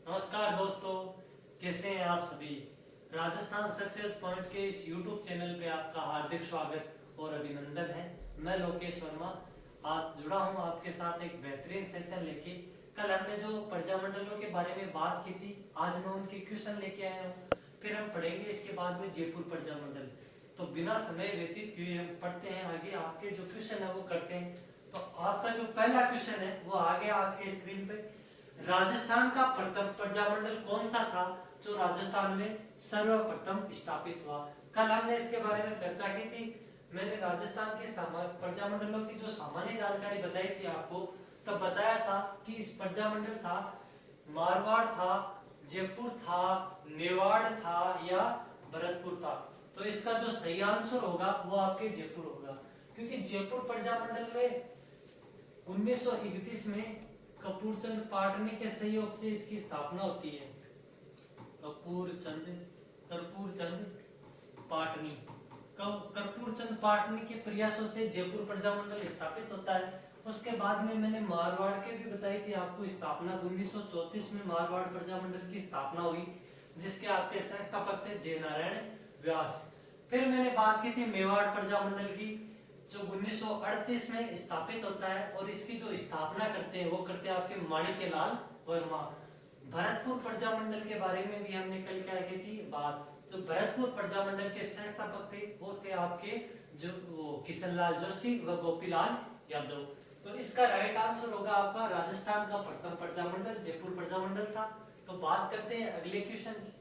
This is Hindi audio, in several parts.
नमस्कार दोस्तों, कैसे हैं आप सभी। राजस्थान सक्सेस पॉइंट के इस YouTube चैनल पे आपका हार्दिक स्वागत और अभिनंदन है। मैं लोकेश वर्मा आज जुड़ा हूं आपके साथ एक बेहतरीन सेशन लेके। कल हमने जो प्रजामंडलों के बारे में बात की थी, आज मैं उनके क्वेश्चन लेके आया हूं। फिर हम पढ़ेंगे इसके बाद में जयपुर प्रजामंडल। तो बिना समय व्यतीत किए हम पढ़ते हैं आगे, आपके जो क्वेश्चन है वो करते हैं। तो आपका जो पहला क्वेश्चन है वो आ गया आपके स्क्रीन पे। राजस्थान का प्रथम प्रजामंडल कौन सा था जो राजस्थान में सर्वप्रथम स्थापित हुआ। कल हमने इसके बारे में चर्चा की थी। मैंने राजस्थान के प्रजामंडलों की जो सामान्य जानकारी बताई थी आपको, तब बताया था कि इस प्रजामंडल था मारवाड़ था, जयपुर था, मेवाड़ था या भरतपुर था। तो इसका जो सही आंसर होगा वो आपके जयपुर होगा, क्योंकि जयपुर प्रजामंडल में 1931 में कपूरचंद पाटनी के सहयोग से इसकी स्थापना होती है। कर्पूरचंद पाटनी कर्पूरचंद पाटनी के प्रयासों से जयपुर प्रजामंडल स्थापित होता है। उसके बाद में मैंने मारवाड़ के भी बताई थी आपको स्थापना। 1934 में मारवाड़ प्रजामंडल की स्थापना हुई, जिसके आपके संस्थापक थे जय नारायण व्यास। फिर मैंने बात की थी मेवाड़ प्रजामंडल की, जो 1938 में स्थापित होता है और इसकी जो स्थापना करते हैं वो करते हैं आपके माणिक्यलाल वर्मा। भरतपुर प्रजामंडल के बारे में भी हमने कल क्या की थी बात। जो भरतपुर प्रजामंडल के संस्थापक थे वो थे आपके जो किशनलाल जोशी व गोपीलाल यादव। तो इसका राइट आंसर होगा आपका राजस्थान का प्रथम प्रजामंडल जयपुर प्रजामंडल था। तो बात करते हैं अगले क्वेश्चन की।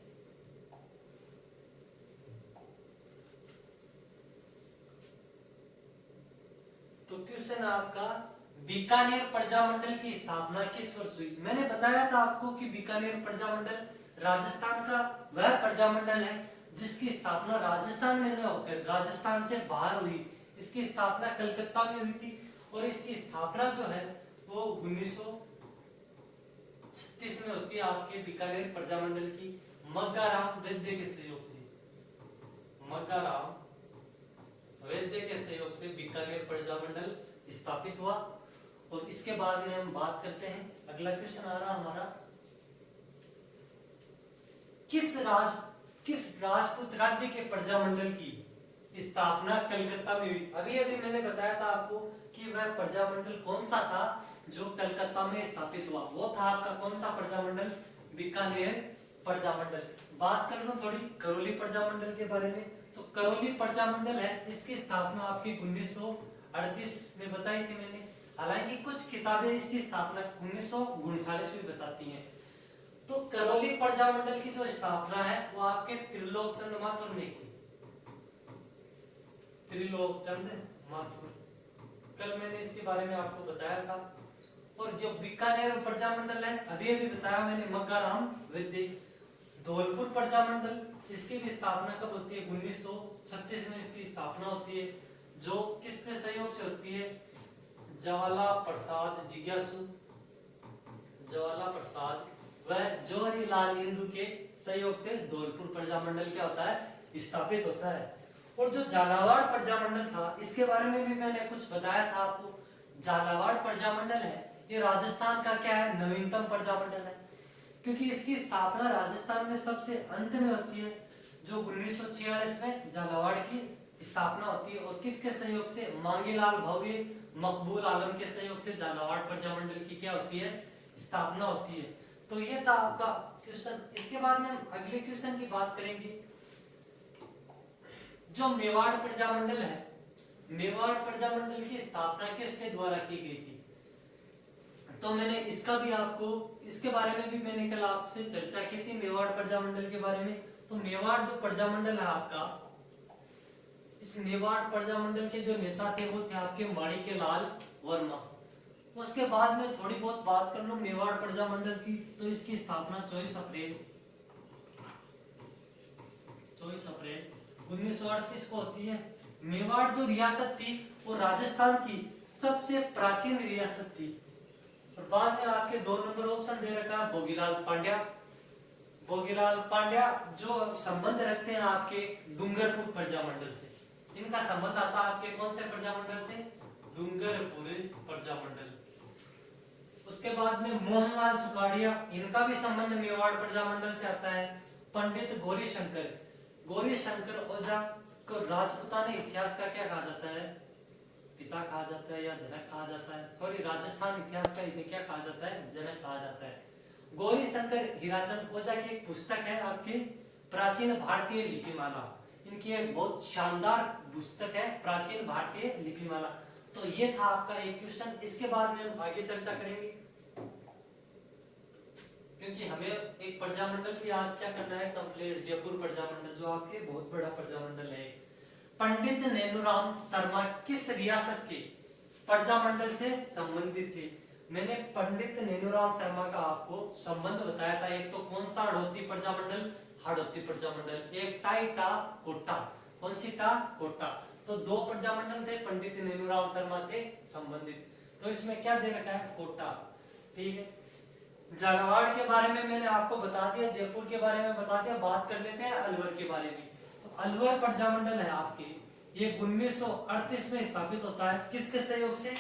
तो क्वेश्चन आपका, बीकानेर प्रजामंडल की स्थापना किस वर्ष हुई। मैंने बताया था आपको कि बीकानेर प्रजामंडल राजस्थान का वह प्रजामंडल है जिसकी स्थापना राजस्थान में न होकर राजस्थान से बाहर हुई। इसकी स्थापना कलकत्ता में हुई थी और इसकी स्थापना जो है वो 1936 में होती है आपके बीकानेर प्रजामंडल की मग्गाराम वैद्य के सहयोग से। मग्गाराम वैद्य के सहयोग से बीकानेर प्रजामंडल स्थापित हुआ। और इसके बाद में हम बात करते हैं, अगला क्वेश्चन आ रहा हमारा, किस राजपूत राज्य के प्रजामंडल की स्थापना कलकत्ता में हुई। अभी अभी मैंने बताया था आपको कि वह प्रजामंडल कौन सा था जो कलकत्ता में स्थापित हुआ। वो था आपका कौन सा प्रजामंडल, बीकानेर प्रजामंडल। बात कर लो थोड़ी करौली प्रजामंडल के बारे में। तो करौली प्रजामंडल है, इसकी स्थापना आपकी 1938 में बताई थी मैंने। हालांकि कुछ किताबें इसकी स्थापना 1939 में बताती हैं। तो करौली प्रजामंडल की जो स्थापना है वो आपके त्रिलोकचंद माथुर ने की। त्रिलोकचंद माथुर, कल मैंने इसके बारे में आपको बताया था। और जो बीकानेर प्रजामंडल है अभी अभी बताया मैंने मग्गाराम वैद्य। धौलपुर प्रजामंडल, इसकी भी स्थापना कब होती है, 1936 में इसकी स्थापना होती है। जो किसके सहयोग से होती है, ज्वाला प्रसाद जिज्ञासु, ज्वाला प्रसाद वह जवाहरीलाल नेहरू के सहयोग से धौलपुर प्रजामंडल क्या होता है, स्थापित होता है। और जो झालावाड़ प्रजामंडल था इसके बारे में भी मैंने कुछ बताया था आपको। झालावाड़ प्रजामंडल है ये राजस्थान का क्या है, नवीनतम प्रजामंडल है, क्योंकि इसकी स्थापना राजस्थान में सबसे अंत में होती है। जो 1946 में झालावाड़ की स्थापना होती है और किसके सहयोग से, मांगीलाल भव्य मकबूल आलम के सहयोग से झालावाड़ प्रजामंडल की क्या होती है, स्थापना होती है। तो ये था आपका क्वेश्चन। इसके बाद में हम अगले क्वेश्चन की बात करेंगे। जो मेवाड़ प्रजामंडल है, मेवाड़ प्रजामंडल की स्थापना किसके द्वारा की गई थी। तो मैंने इसका भी आपको, इसके बारे में भी मैंने कल आपसे चर्चा की थी मेवाड़ प्रजामंडल के बारे में। तो मेवाड़ जो प्रजामंडल है आपका, इस मेवाड़ प्रजामंडल के जो नेता थे वो थे आपके माणिक्यलाल वर्मा। उसके बाद में थोड़ी बहुत बात कर लो मेवाड़ प्रजामंडल की। तो इसकी स्थापना 24 अप्रैल 1938 को होती है। मेवाड़ जो रियासत थी वो राजस्थान की सबसे प्राचीन रियासत थी। और बाद में आपके 2 नंबर ऑप्शन दे रखा है भोगीलाल पांड्या। भोगीलाल पांड्या जो संबंध रखते हैं आपके डूंगरपुर प्रजामंडल से। इनका संबंध आता है आपके कौन से प्रजामंडल से, डूंगरपुर प्रजामंडल। उसके बाद में मोहनलाल सुखाड़िया, इनका भी संबंध मेवाड़ प्रजामंडल से आता है। पंडित गौरी शंकर ओझा को राजपूताना इतिहास का क्या कहा जाता है, पिता कहा जाता है या जनक कहा जाता है, सॉरी राजस्थान इतिहास का इन्हें क्या कहा जाता है, जनक कहा जाता है। गौरी शंकर हीराचंद ओझा की एक पुस्तक है आपकी प्राचीन भारतीय लिपिमाला, इनकी एक बहुत शानदार पुस्तक है प्राचीन भारतीय लिपिमाला। तो ये था आपका एक क्वेश्चन, इसके बाद में हम आगे चर्चा करेंगे क्योंकि हमें एक प्रजामंडल भी आज क्या करना है कंप्लीट, जयपुर प्रजामंडल जो आपके बहुत बड़ा प्रजामंडल है। पंडित नेनुराम शर्मा किस रियासत के प्रजामंडल से संबंधित थे? मैंने पंडित नेनुराम शर्मा का आपको संबंध बताया था, एक तो कौन सा हाड़ौती प्रजामंडल, हाड़ौती प्रजामंडल, एक टाई टा कोटा, कौन सी टा कोटा, तो दो प्रजामंडल थे पंडित नेनुराम शर्मा से संबंधित। तो इसमें क्या दे रखा है, कोटा, ठीक है। झालावाड़ के बारे में मैंने आपको बता दिया, जयपुर के बारे में बता दिया, बात कर लेते हैं अलवर के बारे में। तो अलवर प्रजामंडल है आपके, ये 1938 में स्थापित होता है, किसके सहयोग से?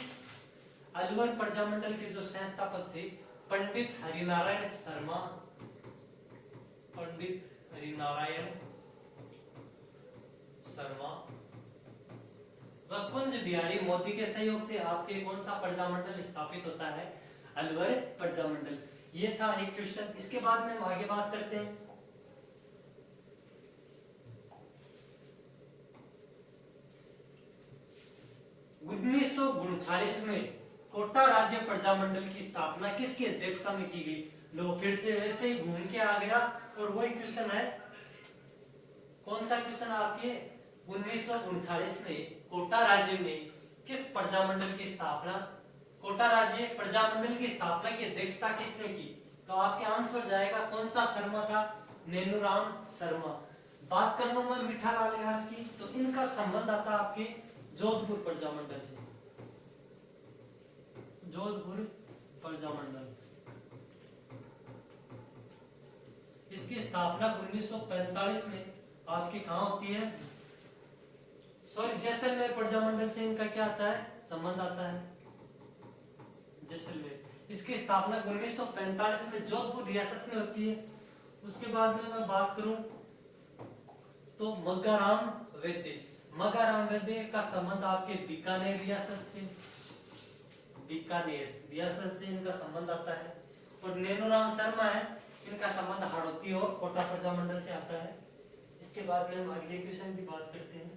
अलवर प्रजामंडल के जो संस्थापक थे पंडित हरिनारायण शर्मा, पंडित हरिनारायण शर्मा व कुंज बिहारी मोदी के सहयोग से आपके कौन सा प्रजामंडल स्थापित होता है, अलवर प्रजामंडल। ये था एक क्वेश्चन, इसके बाद में हम आगे बात करते हैं। उन्नीस सौ उनचालीस में कोटा राज्य प्रजामंडल की स्थापना किसकी अध्यक्षता में की गई? लो फिर से वैसे ही घूम के आ गया और वही क्वेश्चन है, कौन सा क्वेश्चन आपके 1939 में कोटा राज्य में किस प्रजामंडल की स्थापना, कोटा राज्य प्रजामंडल की स्थापना की अध्यक्षता किसने की? तो आपके आंसर जाएगा कौन सा शर्मा का, नेनुराम शर्मा। बात कर लूं मैं मीठालाल व्यास की, तो इनका संबंध आता आपके जोधपुर प्रजामंडल से, जोधपुर प्रजामंडल, इसकी स्थापना 1945 में आपकी कहां होती है, सॉरी जैसलमेर प्रजामंडल से इनका क्या आता है, संबंध आता है, जैसलमेर। इसकी स्थापना 1945 में जोधपुर रियासत में होती है। उसके बाद में मैं बात करूं तो मग्गाराम वैद्य, मग्गाराम वैद्य का संबंध आपके बीकानेर रियासत से, बीकानेर रियासत से इनका संबंध आता है। और नेनुराम शर्मा है, इनका संबंध हाड़ौती और कोटा प्रजामंडल से आता है। इसके बाद में हम अगले क्वेश्चन की बात करते हैं।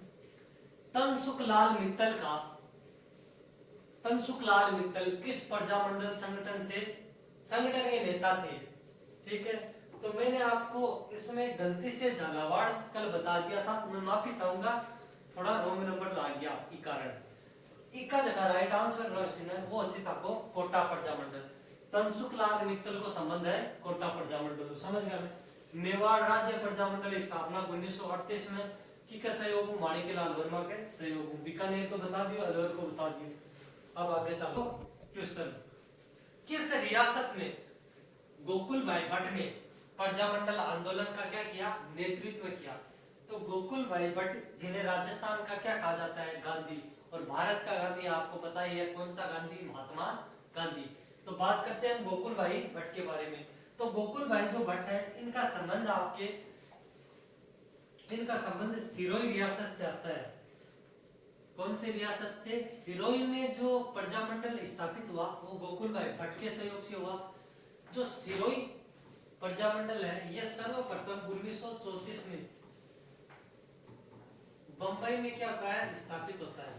तनसुखलाल मित्तल किस प्रजामंडल संगठन के नेता थे? ठीक है, तो मैंने आपको इसमें गलती से झालावाड़ कल बता दिया था, मैं माफी चाहूंगा, थोड़ा रॉन्ग नंबर ला गया ई कारण। इका जगह राइट आंसर वो अच्छी था को कोटा प्रजामंडल। तनसुखलाल मित्तल को संबंध है कोटा प्रजामंडल, समझ गया। मेवाड़ राज्य प्रजामंडल स्थापना 1938 में किसके सहयोग, माणिक्यलाल वर्मा के सहयोग। बीकानेर को बता दियो, अलवर को बता दियो। अब आगे चलो क्वेश्चन, किस रियासत में गोकुल भाई भट्ट ने प्रजामंडल आंदोलन का क्या किया, नेतृत्व किया? तो गोकुल भाई भट्ट जिन्हें राजस्थान का क्या कहा जाता है, गांधी, और भारत का गांधी आपको पता ही है कौन सा गांधी, महात्मा गांधी। तो बात करते हैं गोकुल भाई भट्ट के बारे में। तो गोकुल भाई जो भट्ट है, इनका संबंध आपके, इनका संबंध सिरोही रियासत से आता है। कौन से रियासत से? सिरोही में जो प्रजामंडल स्थापित हुआ वो गोकुल भाई भट्ट के सहयोग से हुआ। जो सिरोही प्रजामंडल है यह सर्वप्रथम 1934 में बंबई में क्या होता है, स्थापित होता है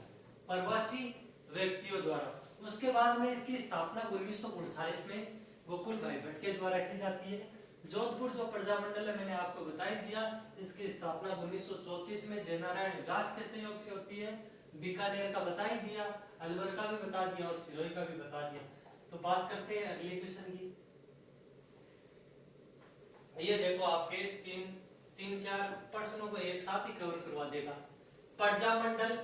प्रवासी व्यक्तियों द्वारा। उसके बाद में इसकी स्थापना 1939 में गोकुल भाई भट्ट के द्वारा की जाती है। जोधपुर जो प्रजामंडल है मैंने आपको बता ही दिया, इसकी स्थापना 1934 में जयनारायण व्यास के सहयोग से होती है। बीकानेर का बता ही दिया, अलवर का भी बता दिया और सिरोही का भी बता दिया। तो बात करते हैं अगले क्वेश्चन की। ये देखो आपके तीन चार प्रश्नों को एक साथ ही कवर करवा देगा। प्रजामंडल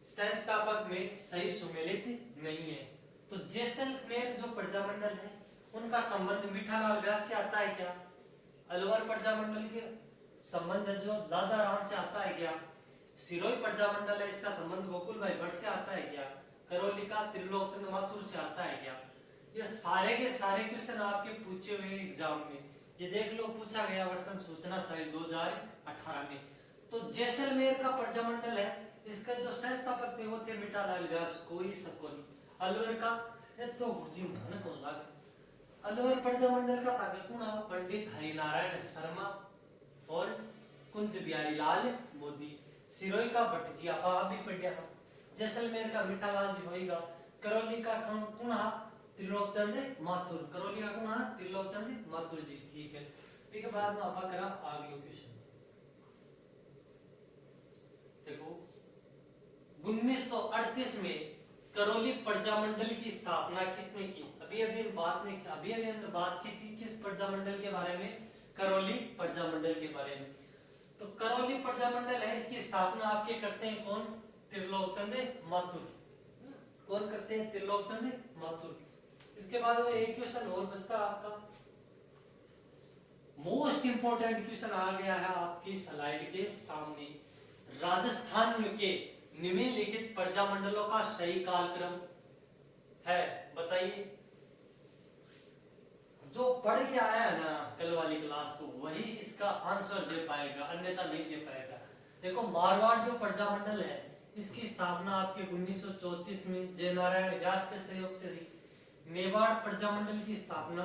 संस्थापक में सही सुमेलित नहीं है। तो जैसलमेर जो प्रजामंडल है उनका संबंध मीठालाल व्यास से आता है क्या? अलवर प्रजामंडल के संबंध जो दादा राम से आता है क्या? सिरोही प्रजामंडल है, इसका संबंध गोकुल भाई भट्ट से आता है क्या? करौली का त्रिलोक चंद्र माथुर से आता है क्या? ये सारे के सारे क्वेश्चन आपके पूछे हुए एग्जाम में, ये देख लो पूछा गया वर्षन सूचना साहित्य 2018 में। तो जैसलमेर का प्रजामंडल है, इसका जो संस्थापक थे वो थे मीठालाल व्यास, कोई सबको नहीं। अलवर का ये तो जी मन को लागे, अलवर प्रजामंडल का ताककुणा पंडित हरिनारायण शर्मा और कुंज बिहारी लाल मोदी। सिरोही का भट्ट जी आप भी पढ़िया। जैसलमेर का मीठालाल जी होएगा। करौली का कुणा त्रिलोकचंद माथुर, करौली का कुणा त्रिलोकचंद माथुर जी, ठीक है। ठीक है, बाद में आपा करा अगला क्वेश्चन। देखो 1938 में करौली प्रजामंडल की स्थापना किसने की? अभी हमने बात की थी किस प्रजामंडल के बारे में? करौली प्रजामंडल के बारे में। तो करौली प्रजामंडल है, इसकी स्थापना आपके करते हैं कौन? त्रिलोकचंद माथुर। कौन करते हैं? त्रिलोकचंद माथुर। इसके बाद में एक क्वेश्चन और बचता आपका, मोस्ट इंपोर्टेंट क्वेश्चन आ गया है आपकी स्लाइड के सामने। राजस्थान के निम्नलिखित प्रजामंडलों का सही कालक्रम है, बताइए। जो पढ़ के आया है ना कल वाली क्लास को, वही इसका आंसर दे पाएगा, अन्यथा नहीं दे पाएगा। देखो मारवाड़ जो प्रजामंडल है, इसकी स्थापना आपके 1934 में जयनारायण व्यास के सहयोग से हुई। मेवाड़ प्रजामंडल की स्थापना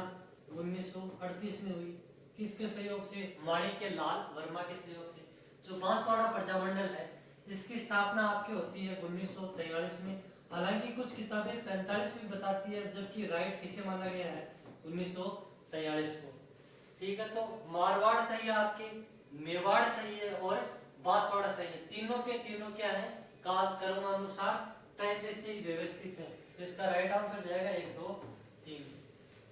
1938 में हुई, किसके सहयोग से? माणिक्य लाल वर्मा के सहयोग से। जो बांसवाड़ा प्रजामंडल है, इसकी स्थापना आपकी होती है 1943 में। हालांकि कुछ किताबें 45 में बताती है, जबकि राइट किसे माना गया है? 1943 को। ठीक है, तो मारवाड़ सही है आपके, मेवाड़ सही है और बांसवाड़ा सही है। तीनों के तीनों क्या है? काल क्रमानुसार पहले से ही व्यवस्थित है। तो इसका राइट आंसर जाएगा 1 2 3।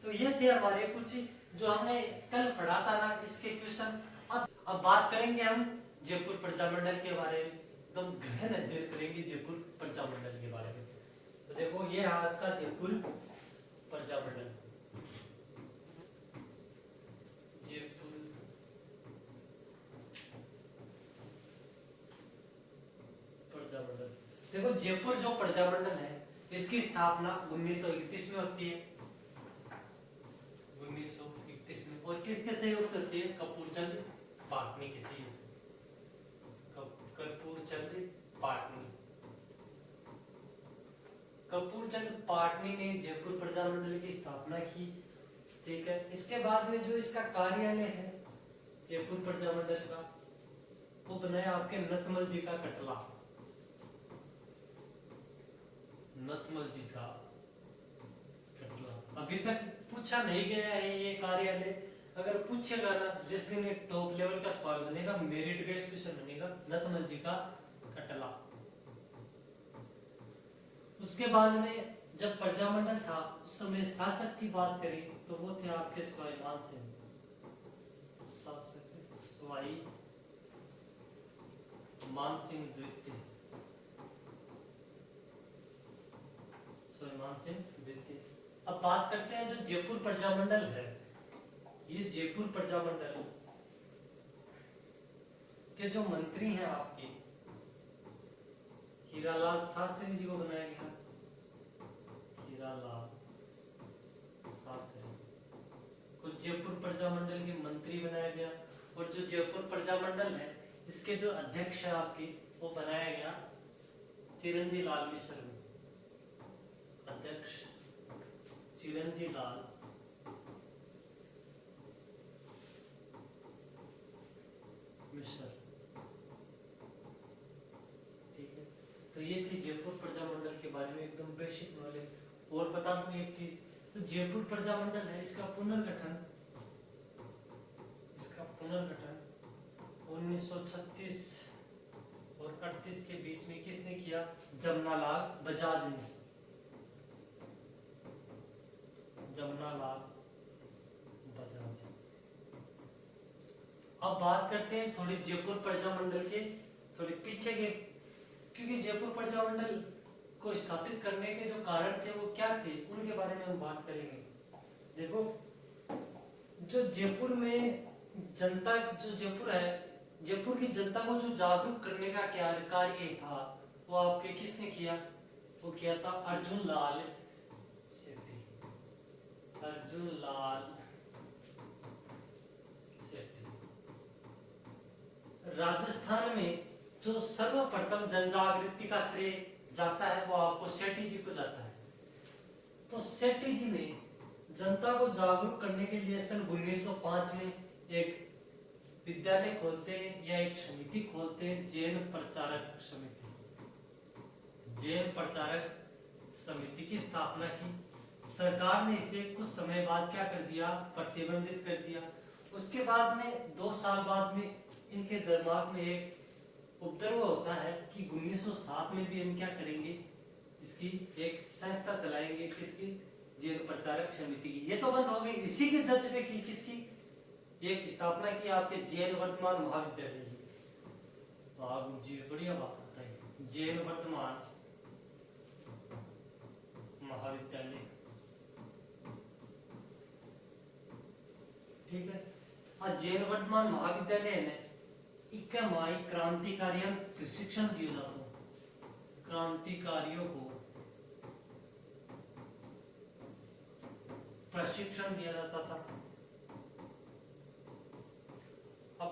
तो ये थे हमारे कुछ जो हमने कल पढ़ा था ना, इसके क्वेश्चन। अब बात करेंगे हम जयपुर प्रजामंडल के बारे में, एकदम गहन अध्ययन करेंगे जयपुर प्रजामंडल के बारे में। तो देखो ये है आपका जयपुर प्रजामंडल। जयपुर प्रजामंडल, देखो जयपुर जो प्रजामंडल है, इसकी स्थापना 1931 में होती है। 1931 में, और किसके सहयोग से होती है? कपूरचंद पाटनी के सहयोग से। कपूरचंद पाटनी, कपूरचंद पाटनी ने जयपुर प्रजामंडल की स्थापना की। ठीक है, इसके बाद में जो इसका कार्यालय है जयपुर प्रजामंडल का, वो बनाया आपके नतमल जी का कटला। नतमल जी का कटला अभी तक पूछा नहीं गया है ये कार्यालय। अगर पूछेगा ना, जिस दिन एक टॉप लेवल का सवाल बनेगा, मेरिट बेस्ड क्वेश्चन बनेगा, नतमल जी का कटला। उसके बाद में जब प्रजामंडल था, उस समय शासक की बात करें तो वो थे आपके सवाई मानसिंह। शासक सवाई मानसिंह द्वितीय, सवाई मानसिंह द्वितीय। अब बात करते हैं जो जयपुर प्रजामंडल है, ये जयपुर प्रजामंडल के जो मंत्री हैं आपके, हीरालाल शास्त्री जी को बनाया गया। हीरालाल शास्त्री को जयपुर प्रजामंडल के मंत्री बनाया गया। और जो जयपुर प्रजामंडल है, इसके जो अध्यक्ष है आपके, वो बनाया गया चिरंजी लाल मिश्र। अध्यक्ष चिरंजी लाल मिश्र। ठीक है, तो ये थी जयपुर प्रजामंडल के बारे में एकदम बेसिक नॉलेज। और बता दूं एक चीज, तो जयपुर प्रजामंडल है, इसका पुनर्गठन 1936 और 38 के बीच में किसने किया? जमनालाल बजाज ने। जमनालाल बजाज। अब बात करते हैं थोड़ी जयपुर प्रजामंडल के थोड़ी पीछे के, क्योंकि जयपुर प्रजामंडल को स्थापित करने के जो कारण थे वो क्या थे, उनके बारे में हम बात करेंगे। देखो जो जयपुर में जनता, जो जयपुर है, जयपुर की जनता को जो जागरूक करने का क्या कार्य था, वो आपके किसने किया? वो किया था अर्जुन लाल सेठी। अर्जुन लाल सेठी। राजस्थान में जो सर्वप्रथम जनजागृति का श्रेय जाता है वो आपको सेठी जी को जाता है। तो सेठी जी ने जनता को जागरूक करने के लिए सन 1905 में एक विद्यालय खोलते हैं या एक समिति खोलते हैं, जैन प्रचारक समिति। जैन प्रचारक समिति की स्थापना की। सरकार ने इसे कुछ समय बाद क्या कर दिया, प्रतिबंधित कर दिया। उसके बाद में 2 साल बाद में इनके दिमाग में एक उपद्रव होता है कि 1907 में भी हम क्या करेंगे, इसकी एक संस्था चलाएंगे, किसकी, जैन प्रचारक समिति की। ये तो बंद हो गई। इसी के दर्ज पे की किसकी एक स्थापना की, आपके जैन वर्तमान महाविद्यालय की। आप जी बढ़िया बात बताइए, जैन वर्तमान महाविद्यालय, ठीक है। और जैन वर्तमान महाविद्यालय ने इक्माई क्रांतिकारियों प्रशिक्षण दिया जाता है। क्रांतिकारियों को प्रशिक्षण दिया जाता था। अब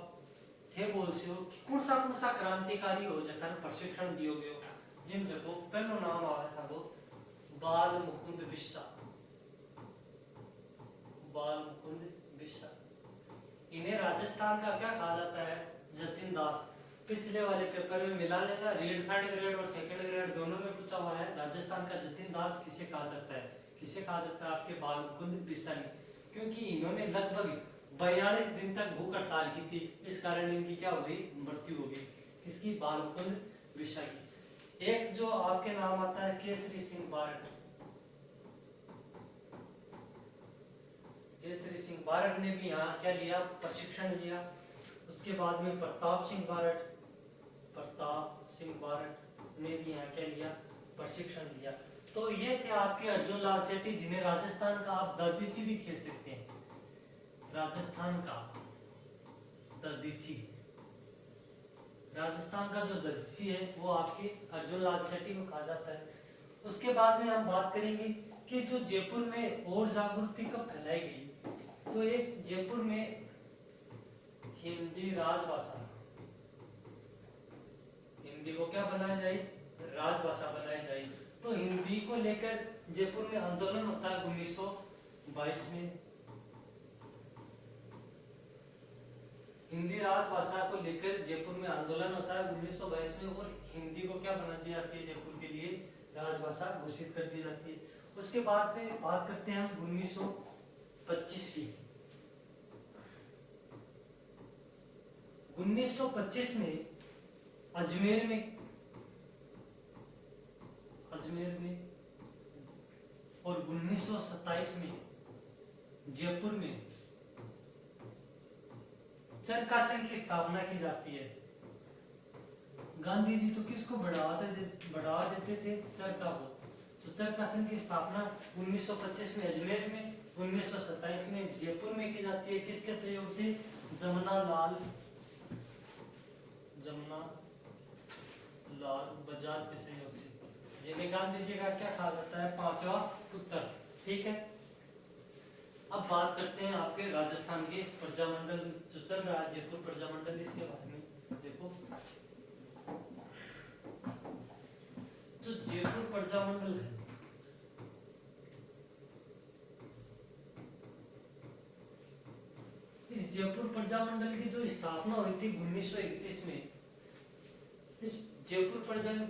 थे बोल से हो कि कौन सा क्रांतिकारी हो जखन प्रशिक्षण दियो गयो, जिन जगो पहलो नाम आया था वो बाल मुकुंद बिस्सा। बाल मुकुंद बिस्सा, इन्हें राजस्थान का क्या कहा जाता है, जतिन दास। पिछले वाले पेपर में मिला लेना, रीड थर्ड ग्रेड और सेकंड ग्रेड दोनों में पूछा हुआ है। राजस्थान का जतिन दास किसे कहा जाता है, किसे कहा जाता है, आपके बाल मुकुंद बिस्सा ने, क्योंकि इन्होंने लगभग 42 दिन तक भूख हड़ताल की थी। इस कारण इनकी क्या हो गई, मृत्यु हो गई। किसकी, बाल मुकुंद बिस्सा की। एक जो आपके नाम आता है केसरी सिंह बारट। केसरी सिंह बारट ने भी यहाँ क्या लिया, प्रशिक्षण लिया। उसके बाद में प्रताप सिंह बारट ने भी यहाँ क्या लिया, प्रशिक्षण लिया। तो ये थे आपके अर्जुन लाल सेठी, जिन्हें राजस्थान का आप ददीची भी कह सकते हैं। राजस्थान का ददीची, राजस्थान का जो ददीची है वो आपके अर्जुन लाल सेठी को कहा जाता है। उसके बाद में हम बात करेंगे कि जो जयपुर में और जागृति कब फैलाई गई, तो एक जयपुर में हिंदी राजभाषा, हिंदी को क्या बनाया जाए, राजभाषा बनाई जाए। तो हिंदी को लेकर जयपुर में आंदोलन होता है 1922 में। हिंदी राजभाषा को लेकर जयपुर में आंदोलन होता है 1922 में, और हिंदी को क्या बना दी जाती है, जयपुर के लिए राजभाषा घोषित कर दी जाती है। उसके बाद में बात करते हैं हम 1925 की। 1925 में अजमेर में और 1927 में जयपुर में चरखा संघ की स्थापना की जाती है। गांधी जी तो किसको बढ़ावा देते थे, चरखा को। तो चरखा संघ की स्थापना 1925 में अजमेर में, 1927 में जयपुर में की जाती है। किसके सहयोग से, जमुना लाल बजाज के सहयोग से, जिन्हें गांधी जी का क्या कहा जाता है, 5वां पुत्र, ठीक है। अब बात करते हैं आपके राजस्थान के प्रजामंडल जो चल रहा है, जयपुर प्रजामंडल, इसके बारे में देखो। जो जयपुर प्रजामंडल है, इस जयपुर प्रजामंडल की जो स्थापना हुई थी 1931 में। इस जयपुर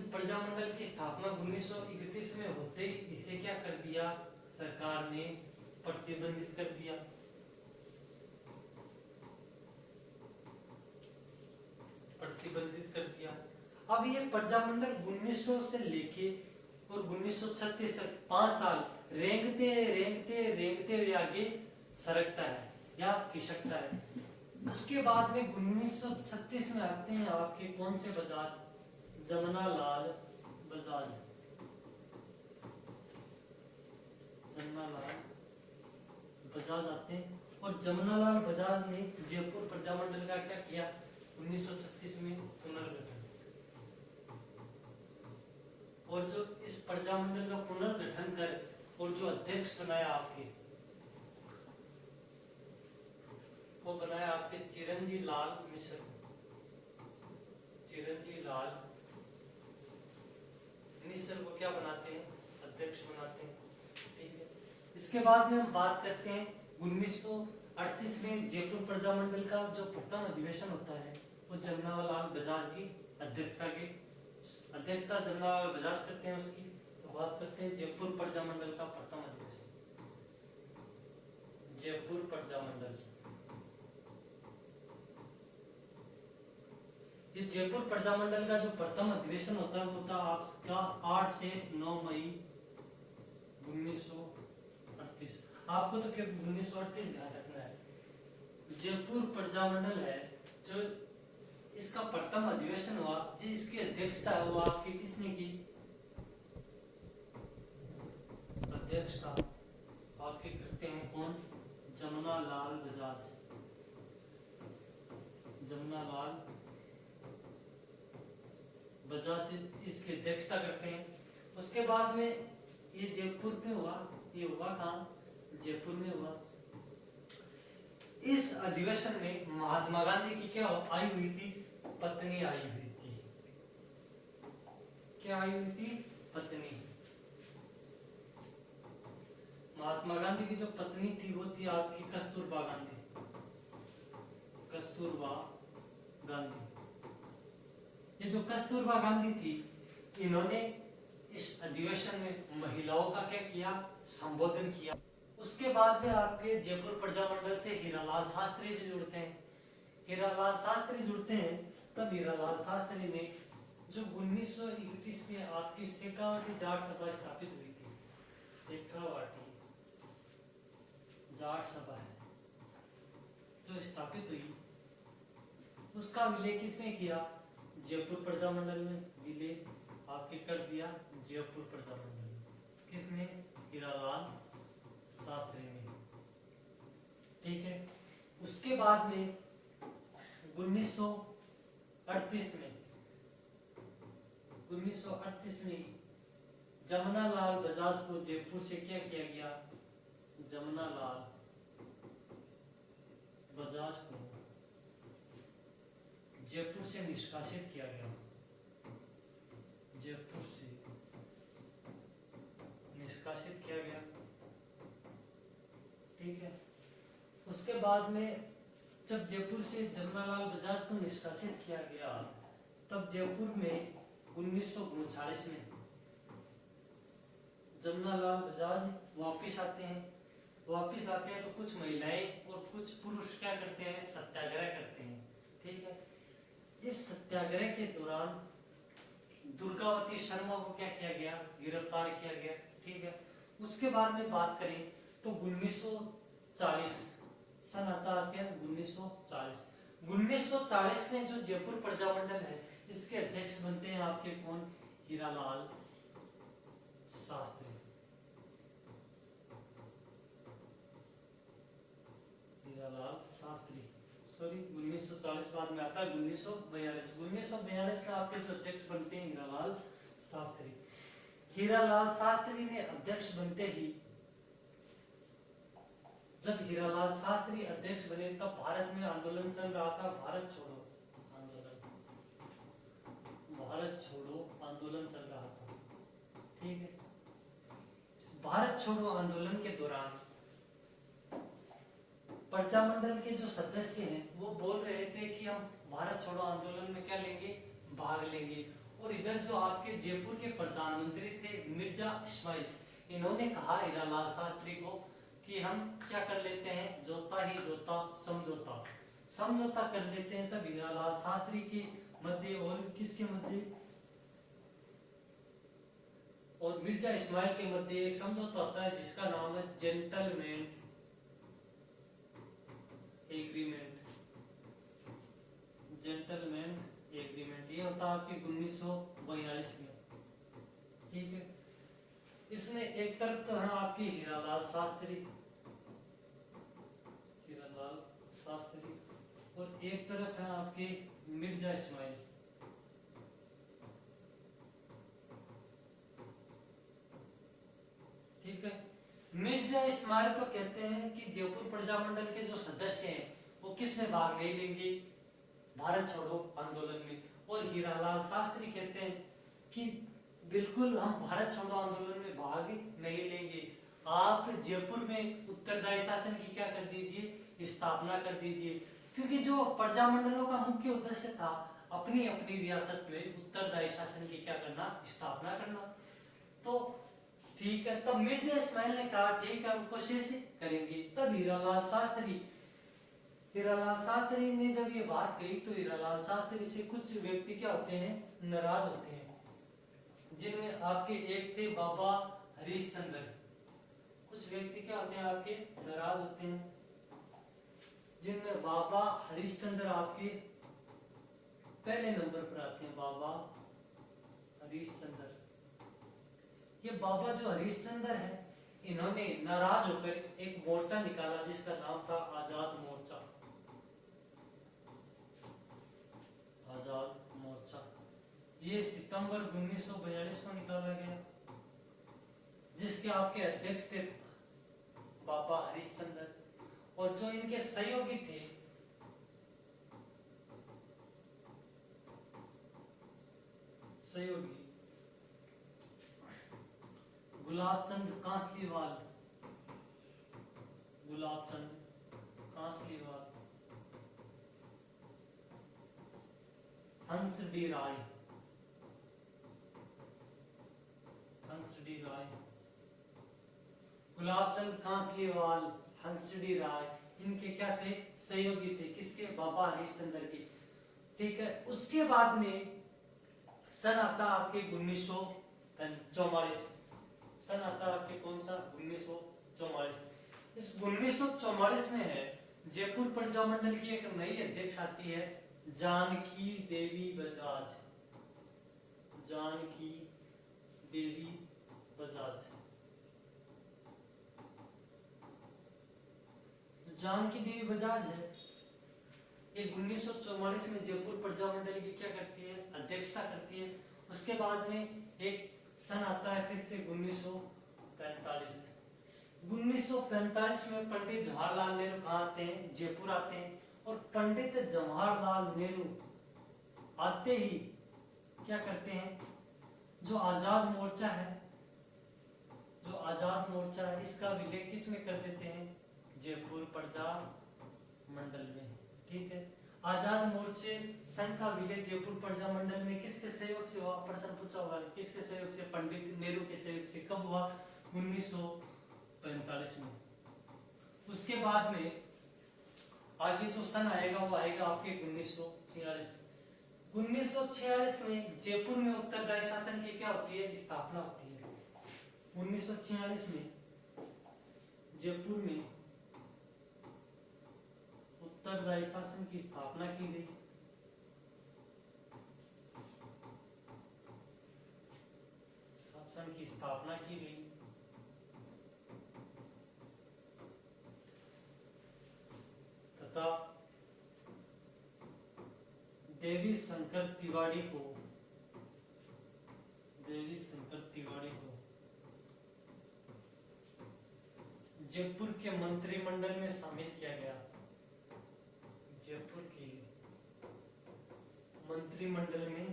प्रजामंडल की स्थापना 1931 में होते ही इसे क्या कर दिया, सरकार ने प्रतिबंधित कर दिया। अब ये प्रजामंडल 1900 से लेके और 1936 तक 5 साल रेंगते हुए आगे सरकता है या खिसकता है। उसके बाद में 1936 में आते हैं आपके कौन से बजाज, जमुना लाल बजाज। बजाज आते हैं और जमुना लाल बजाज ने जयपुर प्रजामंडल का क्या किया, 1936 में पुनर्गठन। और जो इस प्रजामंडल का पुनर्गठन कर और जो अध्यक्ष बनाया आपके आपके चिरंजी लाल मिश्र को, चिरंजी लाल मिश्र को क्या बनाते हैं, अध्यक्ष बनाते हैं। ठीक है, इसके बाद में हम बात करते हैं 1938 में जयपुर प्रजामंडल का जो प्रथम अधिवेशन होता है वो जमनालाल बजाज की अध्यक्षता जमनालाल बजाज करते हैं उसकी। तो बात करते हैं जयपुर प्रजामंडल का प्रथम अधिवेशन। जयपुर प्रजामंडल, ये जयपुर प्रजामंडल का जो प्रथम अधिवेशन होता है वो होता है आपका 8 से 9 मई 1938। आपको तो क्या 1938 ध्यान रखना है। जयपुर प्रजामंडल है जो इसका प्रथम अधिवेशन हुआ, जो इसकी अध्यक्षता है वो आपकी किसने की, अध्यक्षता आपके करते हैं कौन, जमनालाल बजाज, जमनालाल बजाज से इसकी अध्यक्षता करते हैं। उसके बाद में ये जयपुर में हुआ, ये हुआ कहाँ, जयपुर में हुआ। इस अधिवेशन में महात्मा गांधी की क्या आई हुई थी, पत्नी आई हुई थी। क्या आई हुई थी, पत्नी। महात्मा गांधी की जो पत्नी थी वो थी आपकी कस्तूरबा गांधी, कस्तूरबा गांधी। ये जो कस्तूरबा गांधी थी, इन्होंने इस अधिवेशन में महिलाओं का क्या किया, संबोधन किया। उसके बाद में आपके जयपुर प्रजामंडल से हीरालाल शास्त्री जी जुड़ते हैं। हीरालाल शास्त्री जुड़ते हैं, तब हीरालाल शास्त्री ने जो 1931 में आपकी शेखावाटी जाट सभा स्थापित हुई थी, शेखावाटी जाट सभा है जो स्थापित हुई, उसका विलय किसने किया, जयपुर प्रजामंडल में विलय आपके कर दिया जयपुर प्रजामंडल में। किसने, हीरालाल शास्त्री ने। ठीक है, उसके बाद में 1938 में जमनालाल बजाज को जयपुर से क्या किया गया, जमनालाल बजाज को जयपुर से निष्कासित किया गया, जयपुर से निष्कासित किया गया। ठीक है, उसके बाद में जब जयपुर से जमनालाल बजाज को निष्कासित किया गया, तब जयपुर में 1939 में जमनालाल बजाज वापिस आते हैं। तो कुछ महिलाएं और कुछ पुरुष क्या करते हैं, सत्याग्रह करते हैं। ठीक है, इस सत्याग्रह के दौरान दुर्गावती शर्मा को क्या किया गया, गिरफ्तार किया गया। ठीक है, उसके बाद में बात करें तो 1940 सन आता है 1940 में जो जयपुर प्रजामंडल है इसके अध्यक्ष बनते हैं आपके कौन, हीरालाल शास्त्री। हीरालाल शास्त्री, सॉरी 1940 बाद में आता है 1942 में आपके जो अध्यक्ष बनते हैं हीरालाल शास्त्री। हीरालाल शास्त्री ने अध्यक्ष बनते ही, जब हीरालाल शास्त्री अध्यक्ष बने तब भारत में आंदोलन चल रहा था, भारत छोड़ो आंदोलन चल रहा था। ठीक है, भारत छोड़ो आंदोलन के दौरान प्रजामंडल के जो सदस्य हैं वो बोल रहे थे कि हम भारत छोड़ो आंदोलन में क्या लेंगे, भाग लेंगे। और इधर जो आपके जयपुर के प्रधानमंत्री थे मिर्जा इस्माइल, इन्होंने कहा हीरालाल शास्त्री को कि हम क्या कर लेते हैं, जोता ही जोता समझौता कर लेते हैं। तब हीरालाल शास्त्री के मध्य और किसके मध्य, और मिर्जा इस्माइल के मध्य एक समझौता होता है जिसका नाम है जेंटलमैन एग्रीमेंट। ये होता है आपके 1942 में। ठीक है, इसमें एक तरफ तो है आपकी हीरालाल शास्त्री और एक तरफ है आपके मिर्जा इस्माइल। ठीक है, मिर्जा इस्माइल तो कहते हैं कि जयपुर प्रजामंडल के जो सदस्य हैं वो किस में भाग नहीं लेंगे, भारत छोड़ो आंदोलन में। और हीरालाल शास्त्री कहते हैं कि बिल्कुल हम भारत छोड़ो आंदोलन में भाग नहीं लेंगे, आप जयपुर में उत्तरदायी शासन की क्या कर दीजिए, स्थापना कर दीजिए। क्योंकि जो प्रजामंडलों का मुख्य उद्देश्य था अपनी अपनी रियासत में उत्तरदायी शासन की क्या करना, स्थापना करना। तो ठीक है, तब मिर्जा इस्माइल ने कहा ठीक है हम कोशिश करेंगे। तब हीरालाल शास्त्री ने जब ये बात कही तो हीरालाल शास्त्री से कुछ व्यक्ति क्या होते हैं, नाराज होते हैं, जिनमें आपके एक थे बाबा हरिश्चंद्र। कुछ व्यक्ति क्या होते हैं आपके नाराज होते हैं, जिनमें बाबा हरिश्चंद्र आपके पहले नंबर पर आते हैं। बाबा हरिश्चंद्र, ये बाबा जो हरिश्चंद्र है, इन्होंने नाराज होकर एक मोर्चा निकाला जिसका नाम था आजाद मोर्चा। आजाद मोर्चा ये सितंबर 1942 को निकाला गया, जिसके आपके अध्यक्ष थे बाबा हरिश्चंद्र, और जो इनके सहयोगी थे गुलाबचंद कांसलीवाल, हंस डी राय, गुलाबचंद कांसलीवाल, हंस डी राय, इनके क्या थे, सहयोगी थे, किसके, बाबा हरिश्चंद्र के। ठीक है, उसके बाद में सन आता आपके 1944, सन आता आपके कौन सा, 1944। इस 1944 में है जयपुर प्रजामंडल की एक नई अध्यक्ष आती है, जानकी देवी बजाज। जानकी देवी बजाज, जानकी देवी बजाज है, ये 1944 में जयपुर प्रजामंडल की क्या करती है, अध्यक्षता करती है। उसके बाद में एक सन आता है फिर से 1945। 1945 में पंडित जवाहरलाल नेहरू कहाँ आते हैं, जयपुर आते हैं। और पंडित जवाहरलाल नेहरू आते ही क्या करते हैं, जो आजाद मोर्चा है, इसका विलय किस में कर देते हैं, जयपुर प्रजामंडल में। ठीक है, आजाद मोर्चे संघ का विलय जयपुर प्रजामंडल में किसके सहयोग से हुआ, प्रश्न पूछा हुआ है, किसके सहयोग से, पंडित नेहरू के सहयोग से। कब हुआ, 1945 में। उसके बाद में आगे जो सन आएगा वो आएगा आपके 1946। 1946 में जयपुर में उत्तरदायी शासन की क्या होती है, स्थापना होती है। 1946 में जयपुर में उत्तरदायी शासन की स्थापना की गई। शासन की स्थापना की गई तथा देवी शंकर तिवारी को जयपुर के मंत्रिमंडल में शामिल किया गया। जयपुर के मंत्रिमंडल में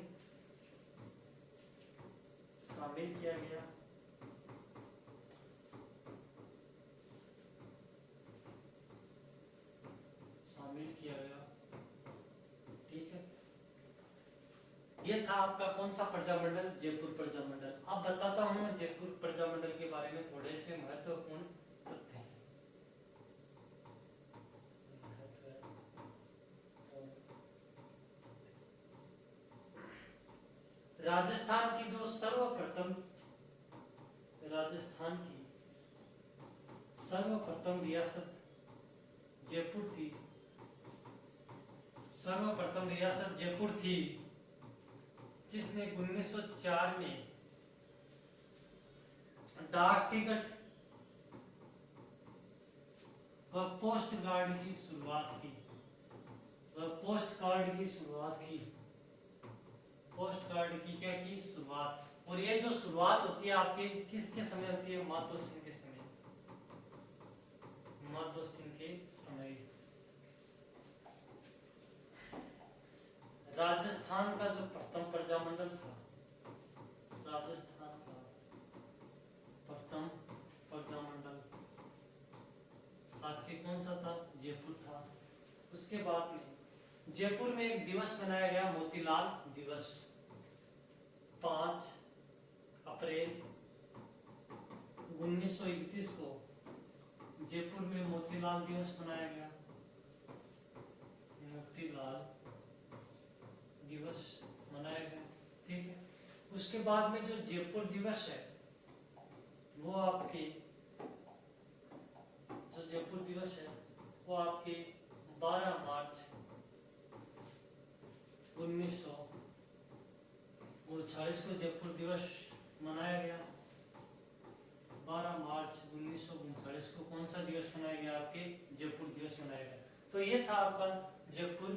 शामिल किया गया। ठीक है, ये था आपका कौन सा प्रजामंडल, जयपुर प्रजामंडल। अब बताता हूं मैं जयपुर प्रजामंडल के बारे में थोड़े से महत्वपूर्ण तथ्य हैं। राजस्थान की सर्वप्रथम रियासत जयपुर थी, जिसने 1904 में डाक टिकट व पोस्ट कार्ड की शुरुआत की। पोस्ट कार्ड की क्या की शुरुआत। और ये जो शुरुआत होती है आपके किसके समय होती है, माधो सिंह के समय। राजस्थान का जो प्रथम प्रजामंडल था, राजस्थान का प्रथम प्रजामंडल आपके कौन सा था? जयपुर था। उसके बाद में जयपुर में एक दिवस मनाया गया, मोतीलाल दिवस, 5 अप्रैल 1931 को जयपुर में मोतीलाल दिवस मनाया गया। मोतीलाल दिवस मनाया गया, ठीक है। उसके बाद में जो जयपुर दिवस है वो आपके, जो जयपुर दिवस है वो आपके 12 मार्च 1939 को जयपुर दिवस मनाया गया। 12 मार्च 1939 को कौन सा दिवस मनाया गया? आपके जयपुर दिवस मनाया गया। तो ये था आपका जयपुर